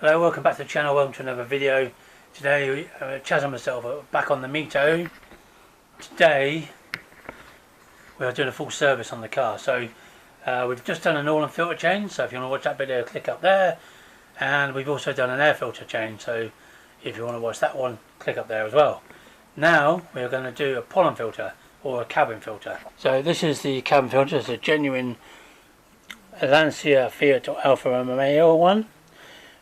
Hello, welcome back to the channel, welcome to another video. Today, Chaz and myself are back on the Mito. Today, we are doing a full service on the car. So, we've just done an oil and filter change, so if you want to watch that video, click up there. And we've also done an air filter change, so if you want to watch that one, click up there as well. Now, we're going to do a pollen filter, or a cabin filter. So this is the cabin filter, it's a genuine Lancia Fiat or Alfa Romeo one.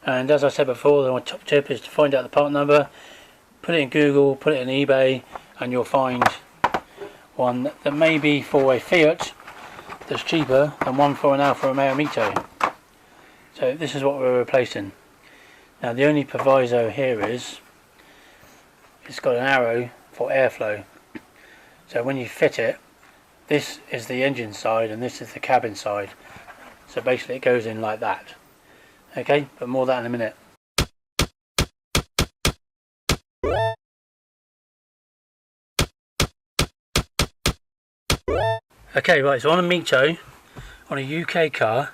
And as I said before, the top tip is to find out the part number, put it in Google, put it in eBay, and you'll find one that may be for a Fiat that's cheaper than one for an Alfa Romeo Mito. So this is what we're replacing. Now the only proviso here is it's got an arrow for airflow. So when you fit it, this is the engine side and this is the cabin side. So basically it goes in like that. Okay, but more of that in a minute. Okay, right, so on a Mito, on a UK car,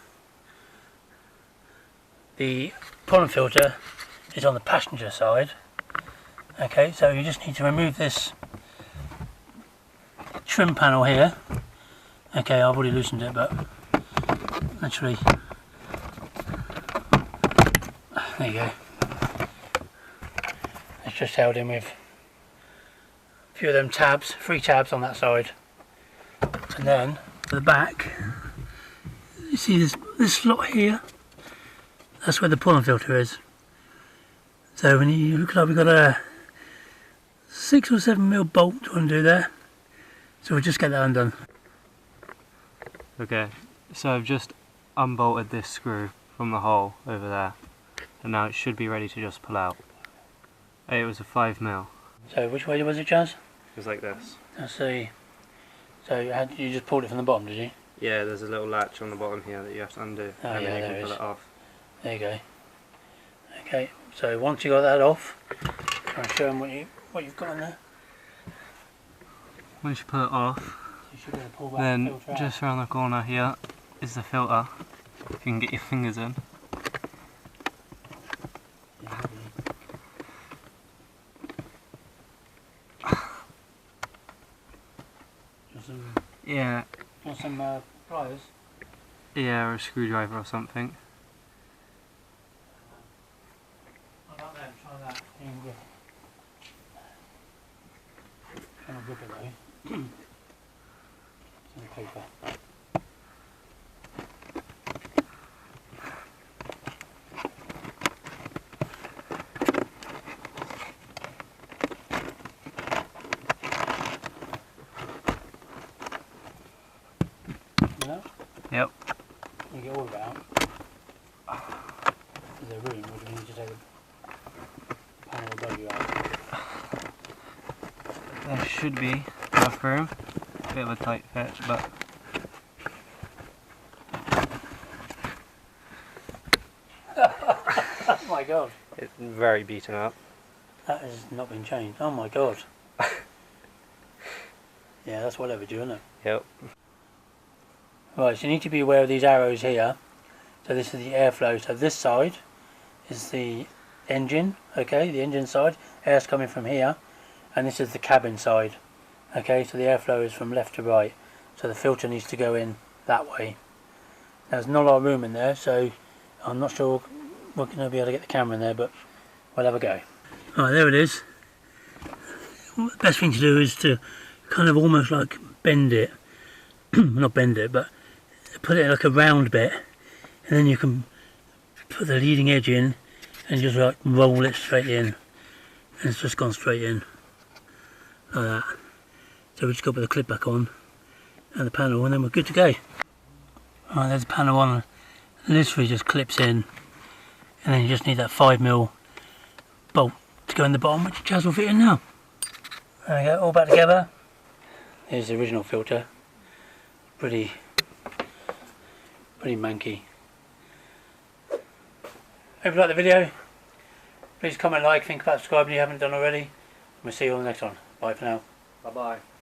the pollen filter is on the passenger side. Okay, so you just need to remove this trim panel here. Okay, I've already loosened it, but actually, there you go. It's just held in with a few of them tabs, 3 tabs on that side. And then to the back, you see this slot here? That's where the pollen filter is. So when you look like we've got a 6 or 7mm bolt to undo there. So we'll just get that undone. Okay, so I've just unbolted this screw from the hole over there. And now it should be ready to just pull out. It was a 5mm. So which way was it, Chaz? It was like this. I see. So you just pulled it from the bottom, did you? Yeah, there's a little latch on the bottom here that you have to undo. Oh, and yeah, then you there can is. pull it off. There you go. Okay, so once you got that off, I'll show them what you've got in there. Once you pull it off, You should be able to pull that then filter out. just around the corner here is the filter. If you can get your fingers in. Yeah. Want some pliers? Yeah, or a screwdriver or something. How about that? Try that. You can grip it. Trying to grip it though. Some paper. Yep. You get all of it out. Is there room, or do we need to take the panel above you out? There should be enough room. Bit of a tight fit, but Oh my god. it's very beaten up. That has not been changed. Oh my god. Yeah, that's well overdue, isn't it? Yep. Right, so you need to be aware of these arrows here. So this is the airflow. So this side is the engine, okay, the engine side. Air's coming from here. And this is the cabin side. Okay, so the airflow is from left to right. So the filter needs to go in that way. There's not a lot of room in there, so I'm not sure we're going to be able to get the camera in there, but we'll have a go. Right, there it is. The best thing to do is to kind of almost like bend it. Not bend it, but put it in like a round bit, and then you can put the leading edge in and just like roll it straight in, and it's just gone straight in like that. So we just got to put the clip back on and the panel, and then we're good to go. Alright, there's the panel on, literally just clips in, and then you just need that 5mm bolt to go in the bottom, which Chaz will fit in now. There we go, all back together. Here's the original filter. Pretty manky. Hope you like the video. Please comment, like, think about subscribing if you haven't done already. We'll see you on the next one. Bye for now. Bye bye.